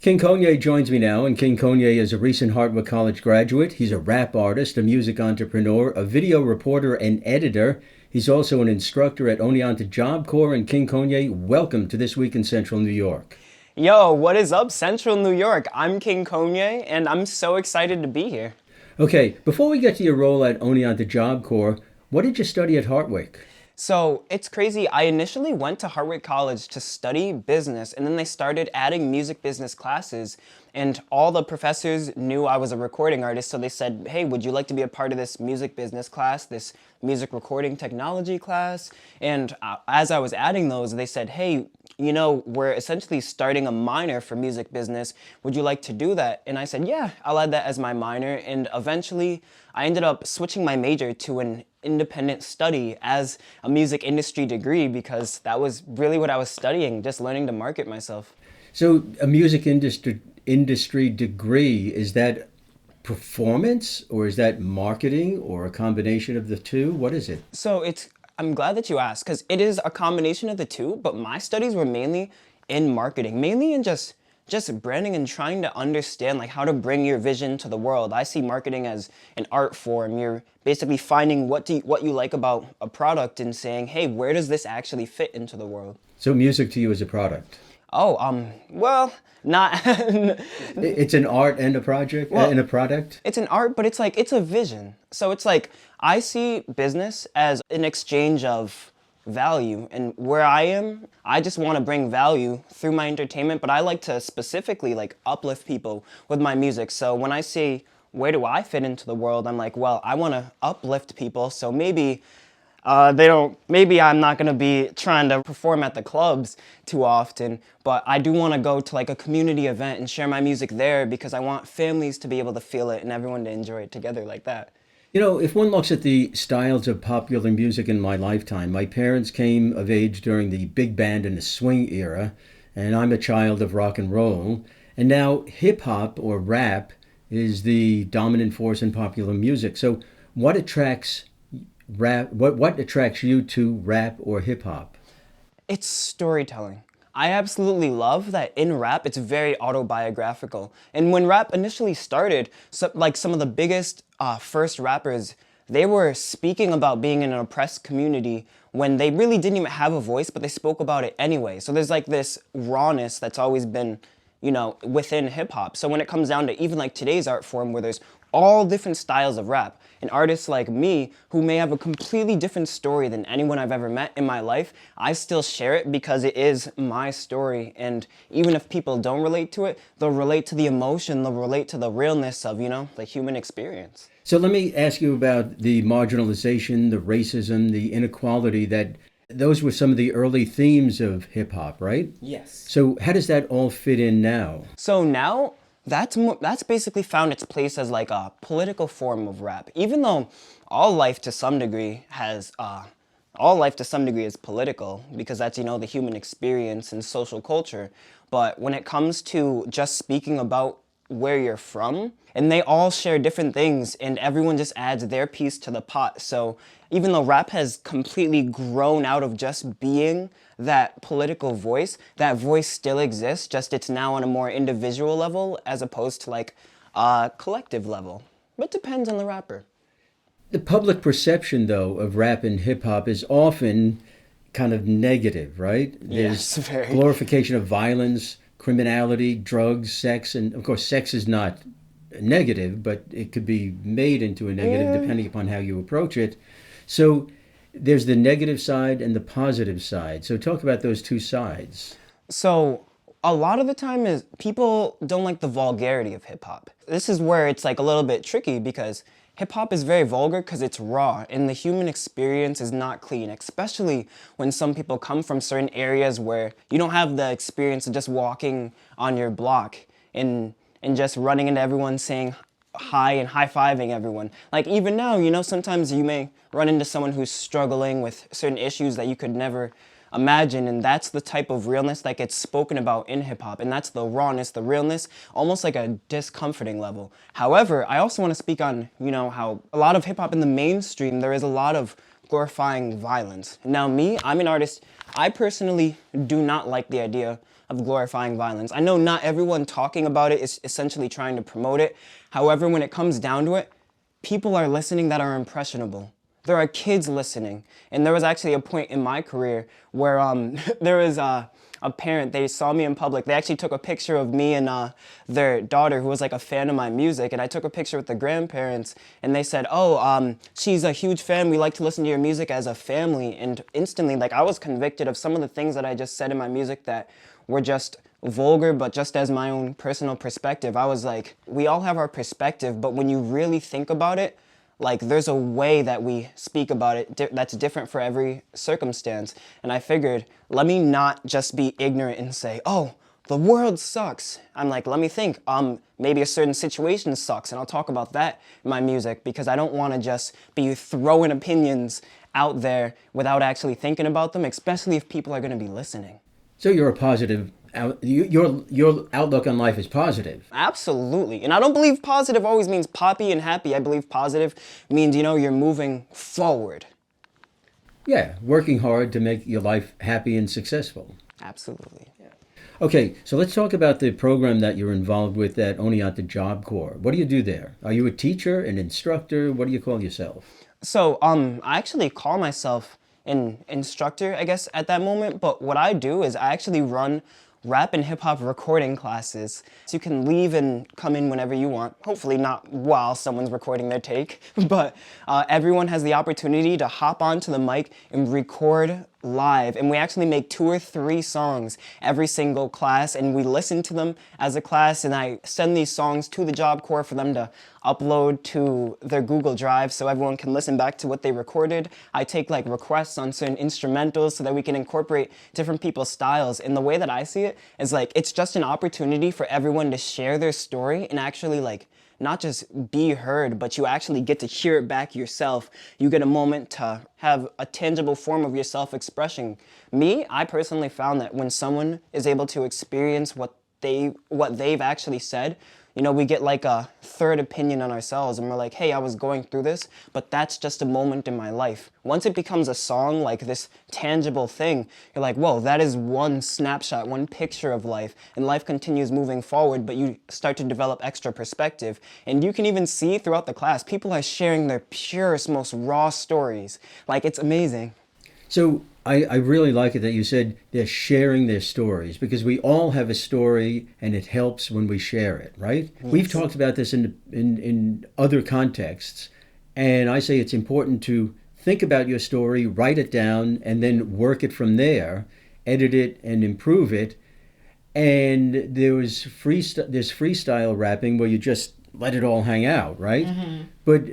King Konye joins me now, and King Konye is a recent Hartwick College graduate. He's a rap artist, a music entrepreneur, a video reporter, and editor. He's also an instructor at Oneonta Job Corps. And King Konye, welcome to This Week in Central New York. Yo, what is up, Central New York? I'm King Konye, and I'm so excited to be here. Okay, before we get to your role at Oneonta Job Corps, what did you study at Hartwick? So it's crazy. I initially went to Hartwick College to study business, and then they started adding music business classes, and all the professors knew I was a recording artist, so they said, hey, would you like to be a part of this music business class, this music recording technology class? And as I was adding those, they said, hey, you know, we're essentially starting a minor for music business. Would you like to do that? And I said, yeah, I'll add that as my minor. And eventually I ended up switching my major to an independent study as a music industry degree, because that was really what I was studying, just learning to market myself. So a music industry degree, is that performance or is that marketing or a combination of the two? What is it? So I'm glad that you asked, because it is a combination of the two, but my studies were mainly in marketing, mainly in just branding and trying to understand like how to bring your vision to the world. I see marketing as an art form. You're basically finding what you like about a product and saying, hey, where does this actually fit into the world? So music to you is a product? Oh, well, not... It's an art and a project and a product? It's an art, but it's a vision. So it's like, I see business as an exchange of value, and where I am, I just want to bring value through my entertainment, but I like to specifically like uplift people with my music. So when I say, where do I fit into the world? I'm like, well, I want to uplift people, so maybe maybe I'm not going to be trying to perform at the clubs too often, but I do want to go to like a community event and share my music there, because I want families to be able to feel it and everyone to enjoy it together like that. You know, if one looks at the styles of popular music in my lifetime, my parents came of age during the big band and the swing era, and I'm a child of rock and roll. And now hip hop or rap is the dominant force in popular music. So what attracts what attracts you to rap or hip hop? It's storytelling. I absolutely love that in rap, it's very autobiographical. And when rap initially started, some of the biggest first rappers, they were speaking about being in an oppressed community when they really didn't even have a voice, but they spoke about it anyway. So there's like this rawness that's always been, you know, within hip hop. So when it comes down to even like today's art form, where there's all different styles of rap, and artists like me who may have a completely different story than anyone I've ever met in my life, I still share it because it is my story. And even if people don't relate to it, they'll relate to the emotion, they'll relate to the realness of, you know, the human experience. So let me ask you about the marginalization, the racism, the inequality, that those were some of the early themes of hip hop, right? Yes. So how does that all fit in now? So now, that's basically found its place as like a political form of rap. Even though all life to some degree is political, because that's, you know, the human experience and social culture. But when it comes to just speaking about where you're from, and they all share different things, and everyone just adds their piece to the pot. So even though rap has completely grown out of just being that political voice, that voice still exists, just it's now on a more individual level as opposed to like a collective level. But it depends on the rapper. The public perception, though, of rap and hip hop is often kind of negative, right? Yes, There's very. glorification of violence, criminality, drugs, sex, and of course, sex is not negative, but it could be made into a negative depending upon how you approach it. So there's the negative side and the positive side. So talk about those two sides. So a lot of the time is people don't like the vulgarity of hip hop. This is where it's like a little bit tricky, because hip hop is very vulgar because it's raw and the human experience is not clean, especially when some people come from certain areas where you don't have the experience of just walking on your block and just running into everyone saying hi and high-fiving everyone. Like even now, you know, sometimes you may run into someone who's struggling with certain issues that you could never imagine, and that's the type of realness that gets spoken about in hip-hop, and that's the rawness, the realness, almost like a discomforting level. However, I also want to speak on, you know, how a lot of hip-hop in the mainstream, there is a lot of glorifying violence. Now me, I'm an artist, I personally do not like the idea of glorifying violence. I know not everyone talking about it is essentially trying to promote it. However, when it comes down to it, people are listening that are impressionable. There are kids listening. And there was actually a point in my career where there was a parent, they saw me in public. They actually took a picture of me and their daughter who was like a fan of my music. And I took a picture with the grandparents and they said, oh, she's a huge fan. We like to listen to your music as a family. And instantly, like, I was convicted of some of the things that I just said in my music that were just vulgar, but just as my own personal perspective. I was like, we all have our perspective, but when you really think about it, like, there's a way that we speak about it that's different for every circumstance. And I figured, let me not just be ignorant and say, oh, the world sucks. I'm like, let me think, maybe a certain situation sucks, and I'll talk about that in my music, because I don't want to just be throwing opinions out there without actually thinking about them, especially if people are going to be listening. So you're a positive, your outlook on life is positive. Absolutely. And I don't believe positive always means poppy and happy. I believe positive means, you're moving forward. Yeah, working hard to make your life happy and successful. Absolutely. Yeah. Okay, so let's talk about the program that you're involved with at Oneonta Job Corps. What do you do there? Are you a teacher, an instructor? What do you call yourself? So, I actually call myself an instructor, I guess, at that moment. But what I do is I actually run rap and hip hop recording classes. So you can leave and come in whenever you want. Hopefully not while someone's recording their take, but everyone has the opportunity to hop onto the mic and record live. And we actually make 2 or 3 songs every single class, and we listen to them as a class, and I send these songs to the Job Corps for them to upload to their Google Drive so everyone can listen back to what they recorded. I take like requests on certain instrumentals so that we can incorporate different people's styles. And the way that I see it is like, it's just an opportunity for everyone to share their story and actually like not just be heard, but you actually get to hear it back yourself. You get a moment to have a tangible form of your self-expression. I personally found that when someone is able to experience what they've actually said, we get like a third opinion on ourselves, and we're like, hey, I was going through this, but that's just a moment in my life. Once it becomes a song, like this tangible thing, you're like, whoa, that is one snapshot, one picture of life, and life continues moving forward, but you start to develop extra perspective. And you can even see throughout the class, people are sharing their purest, most raw stories. Like, it's amazing. So I really like it that you said they're sharing their stories, because we all have a story and it helps when we share it, right? Yes. We've talked about this in other contexts, and I say it's important to think about your story, write it down, and then work it from there, edit it and improve it. And there's freestyle rapping where you just let it all hang out, right? Mm-hmm. But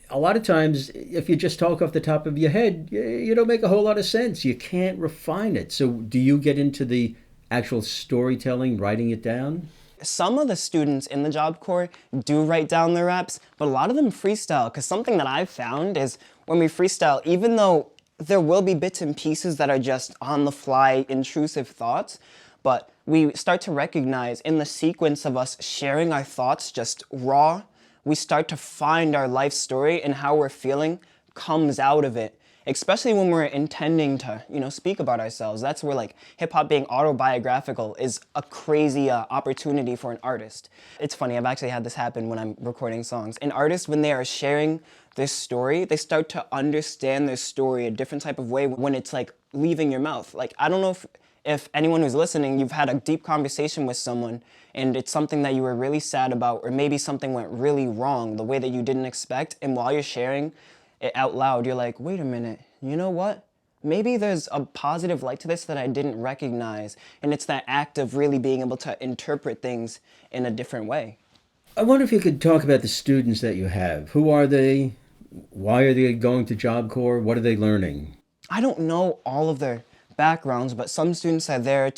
a lot of times, if you just talk off the top of your head, you don't make a whole lot of sense. You can't refine it. So do you get into the actual storytelling, writing it down? Some of the students in the Job Corps do write down their raps, but a lot of them freestyle, because something that I've found is when we freestyle, even though there will be bits and pieces that are just on-the-fly, intrusive thoughts, but we start to recognize in the sequence of us sharing our thoughts just raw, we start to find our life story, and how we're feeling comes out of it. Especially when we're intending to, speak about ourselves. That's where like hip hop being autobiographical is a crazy opportunity for an artist. It's funny, I've actually had this happen when I'm recording songs. An artist, when they are sharing this story, they start to understand their story a different type of way when it's like leaving your mouth. Like, I don't know if anyone who's listening, you've had a deep conversation with someone and it's something that you were really sad about, or maybe something went really wrong the way that you didn't expect, and while you're sharing it out loud, you're like, wait a minute, you know what? Maybe there's a positive light to this that I didn't recognize, and it's that act of really being able to interpret things in a different way. I wonder if you could talk about the students that you have. Who are they? Why are they going to Job Corps? What are they learning? I don't know all of their backgrounds, but some students are there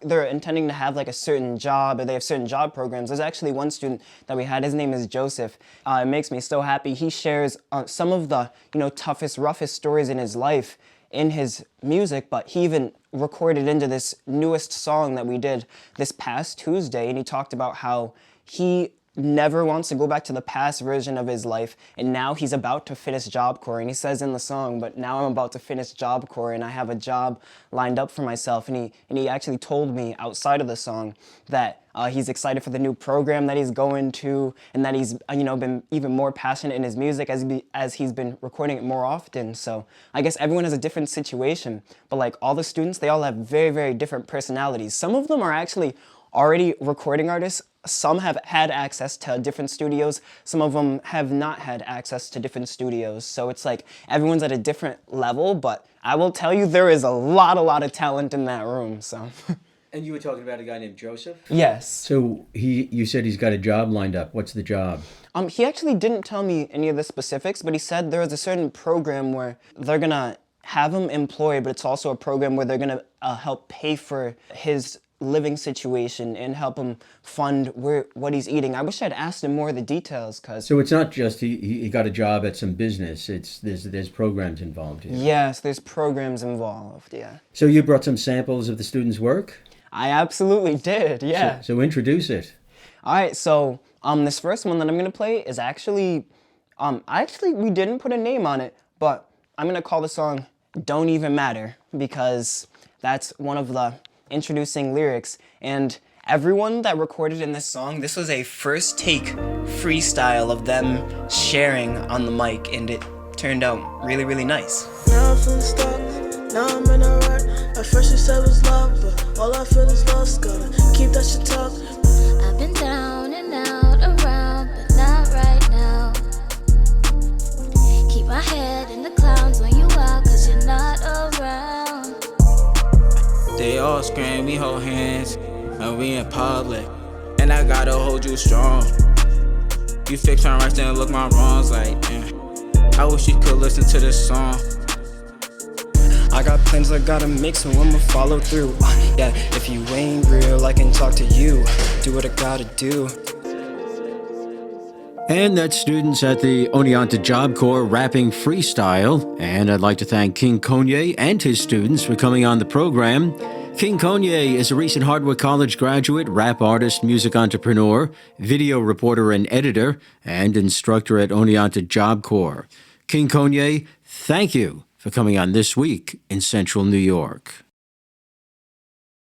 they're intending to have like a certain job, or they have certain job programs. There's actually one student that we had, his name is Joseph. It makes me so happy. He shares some of the, toughest, roughest stories in his life in his music, but he even recorded into this newest song that we did this past Tuesday, and he talked about how he never wants to go back to the past version of his life, and now he's about to finish Job Corps, and he says in the song, but now I'm about to finish Job Corps and I have a job lined up for myself. And he actually told me outside of the song that he's excited for the new program that he's going to, and that he's been even more passionate in his music as he's been recording it more often. So I guess everyone has a different situation, but like all the students, they all have very, very different personalities. Some of them are actually already recording artists. Some have had access to different studios. Some of them have not had access to different studios. So it's like everyone's at a different level, but I will tell you there is a lot of talent in that room, so. And you were talking about a guy named Joseph? Yes. So you said he's got a job lined up. What's the job? He actually didn't tell me any of the specifics, but he said there was a certain program where they're gonna have him employed, but it's also a program where they're gonna help pay for his living situation and help him fund what he's eating. I wish I'd asked him more of the details, cause. So it's not just he got a job at some business. There's programs involved here. Yes, there's programs involved. Yeah. So you brought some samples of the students' work? I absolutely did. Yeah. So introduce it. All right. So this first one that I'm gonna play is actually we didn't put a name on it, but I'm gonna call the song "Don't Even Matter" because that's one of the introducing lyrics, and everyone that recorded in this song, this was a first take freestyle of them sharing on the mic, and it turned out really, really nice. Now I'm feeling stuck, now I'm in a rut. At first you said was love, but all I feel is lust. Gotta keep that shit tucked. I've been down and out around, but not right now. Keep my head in the clouds when you out, cause you're not around. They all scream, we hold hands, and we in public. And I gotta hold you strong. You fix my rights and look my wrongs like, I wish you could listen to this song. I got plans I gotta make, so I'ma follow through. Yeah, if you ain't real, I can talk to you. Do what I gotta do. And that's students at the Oneonta Job Corps rapping freestyle. And I'd like to thank King Konye and his students for coming on the program. King Konye is a recent Hartwick College graduate, rap artist, music entrepreneur, video reporter and editor, and instructor at Oneonta Job Corps. King Konye, thank you for coming on This Week in Central New York.